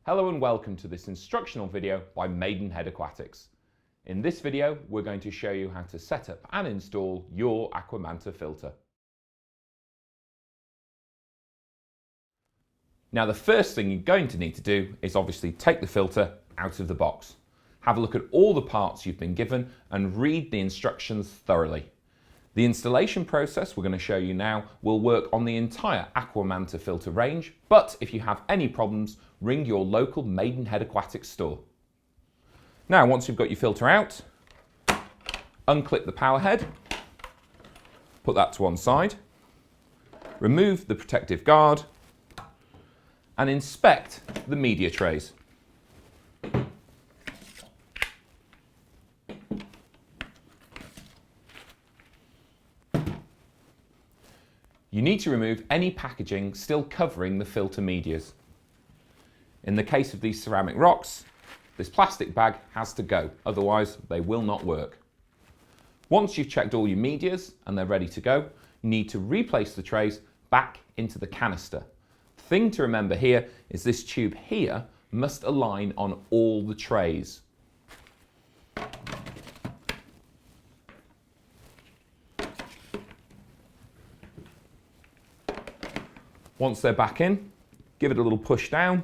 Hello and welcome to this instructional video by Maidenhead Aquatics. In this video, we're going to show you how to set up and install your AquaManta filter. Now, the first thing you're going to need to do is obviously take the filter out of the box. Have a look at all the parts you've been given and read the instructions thoroughly. The installation process we're going to show you now will work on the entire AquaManta filter range, but if you have any problems, ring your local Maidenhead Aquatics store. Now, once you've got your filter out, unclip the power head, put that to one side, remove the protective guard, and inspect the media trays. You need to remove any packaging still covering the filter medias. In the case of these ceramic rocks, this plastic bag has to go, otherwise they will not work. Once you've checked all your medias and they're ready to go, you need to replace the trays back into the canister. The thing to remember here is this tube here must align on all the trays. Once they're back in, give it a little push down,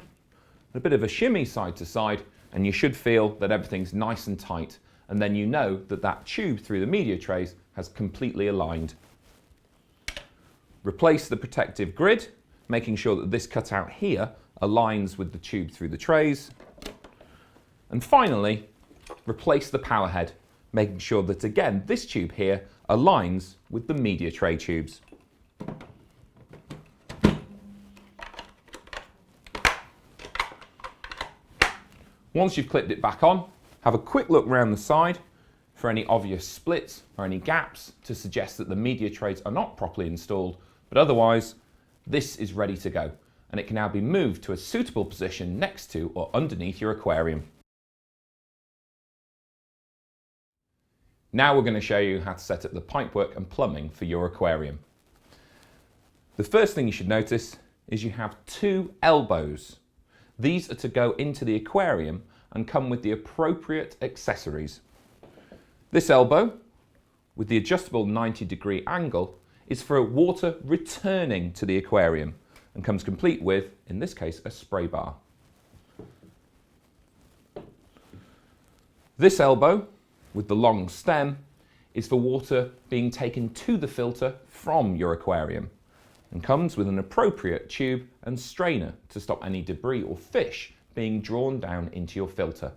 a bit of a shimmy side to side, and you should feel that everything's nice and tight. And then you know that that tube through the media trays has completely aligned. Replace the protective grid, making sure that this cutout here aligns with the tube through the trays. And finally, replace the power head, making sure that again, this tube here aligns with the media tray tubes. Once you've clipped it back on, have a quick look around the side for any obvious splits or any gaps to suggest that the media trays are not properly installed, but otherwise, this is ready to go, and it can now be moved to a suitable position next to or underneath your aquarium. Now we're going to show you how to set up the pipework and plumbing for your aquarium. The first thing you should notice is you have two elbows. These are to go into the aquarium and come with the appropriate accessories. This elbow, with the adjustable 90-degree angle, is for water returning to the aquarium and comes complete with, in this case, a spray bar. This elbow, with the long stem, is for water being taken to the filter from your aquarium, and comes with an appropriate tube and strainer to stop any debris or fish being drawn down into your filter.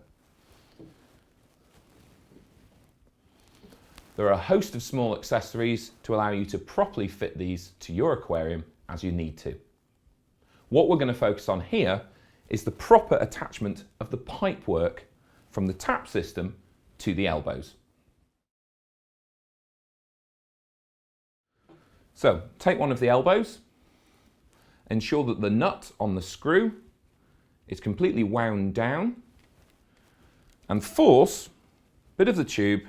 There are a host of small accessories to allow you to properly fit these to your aquarium as you need to. What we're going to focus on here is the proper attachment of the pipework from the tap system to the elbows. So, take one of the elbows, ensure that the nut on the screw is completely wound down, and force a bit of the tube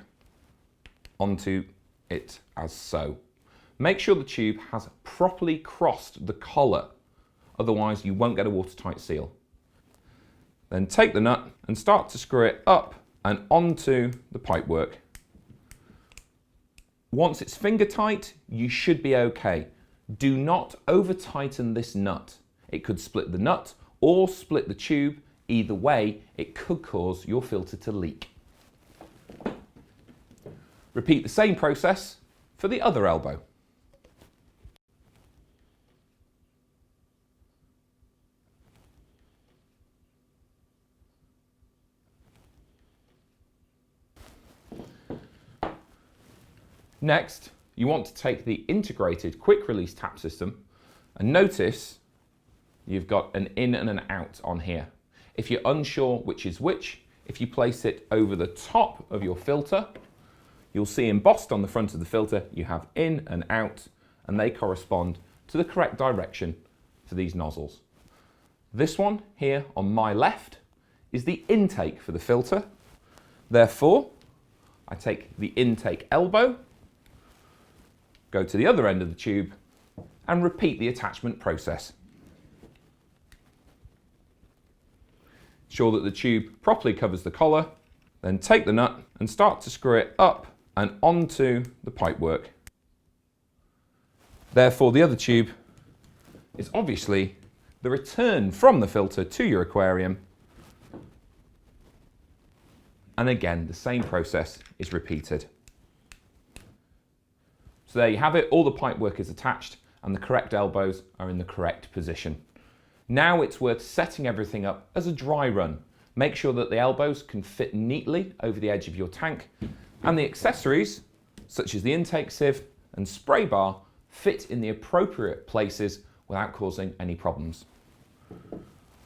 onto it as so. Make sure the tube has properly crossed the collar, otherwise you won't get a watertight seal. Then take the nut and start to screw it up and onto the pipework. Once it's finger tight, you should be okay. Do not over tighten this nut. It could split the nut or split the tube. Either way, it could cause your filter to leak. Repeat the same process for the other elbow. Next, you want to take the integrated quick release tap system and notice you've got an in and an out on here. If you're unsure which is which, if you place it over the top of your filter, you'll see embossed on the front of the filter you have in and out, and they correspond to the correct direction for these nozzles. This one here on my left is the intake for the filter. Therefore, I take the intake elbow, go to the other end of the tube and repeat the attachment process. ensure that the tube properly covers the collar, then take the nut and start to screw it up and onto the pipework. Therefore, the other tube is obviously the return from the filter to your aquarium. And again, the same process is repeated. So there you have it, all the pipework is attached and the correct elbows are in the correct position. Now it's worth setting everything up as a dry run. Make sure that the elbows can fit neatly over the edge of your tank and the accessories, such as the intake sieve and spray bar, fit in the appropriate places without causing any problems.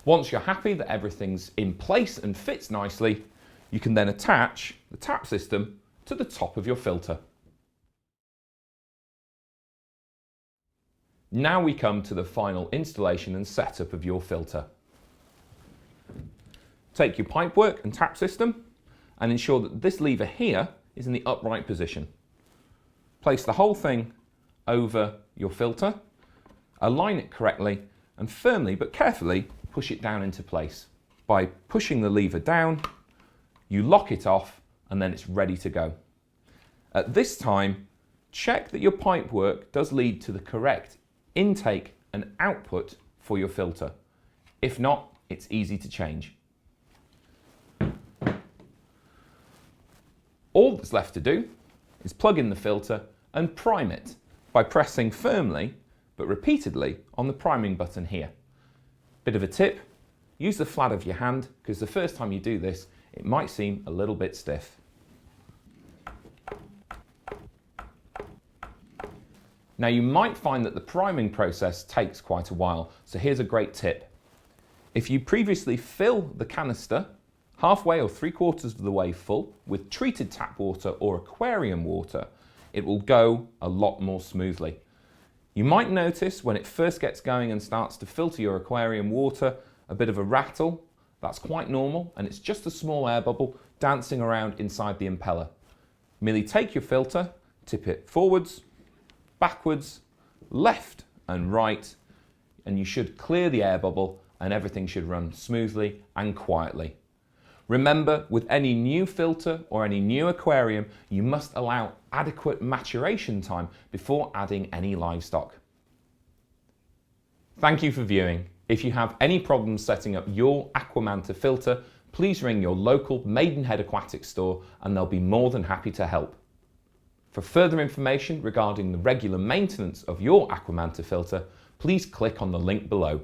Once you're happy that everything's in place and fits nicely, you can then attach the tap system to the top of your filter. Now we come to the final installation and setup of your filter. Take your pipework and tap system and ensure that this lever here is in the upright position. Place the whole thing over your filter, align it correctly and firmly but carefully push it down into place. By pushing the lever down, you lock it off and then it's ready to go. At this time, check that your pipework does lead to the correct intake and output for your filter. If not, it's easy to change. All that's left to do is plug in the filter and prime it by pressing firmly but repeatedly on the priming button here. Bit of a tip, use the flat of your hand because the first time you do this it might seem a little bit stiff. Now you might find that the priming process takes quite a while, so here's a great tip. If you previously fill the canister halfway or 3/4 of the way full with treated tap water or aquarium water, it will go a lot more smoothly. You might notice when it first gets going and starts to filter your aquarium water, a bit of a rattle. That's quite normal and it's just a small air bubble dancing around inside the impeller. Merely take your filter, tip it forwards, backwards, left and right, and you should clear the air bubble and everything should run smoothly and quietly. Remember, with any new filter or any new aquarium, you must allow adequate maturation time before adding any livestock. Thank you for viewing. If you have any problems setting up your AquaManta filter, please ring your local Maidenhead Aquatic store and they'll be more than happy to help. For further information regarding the regular maintenance of your AquaManta filter, please click on the link below.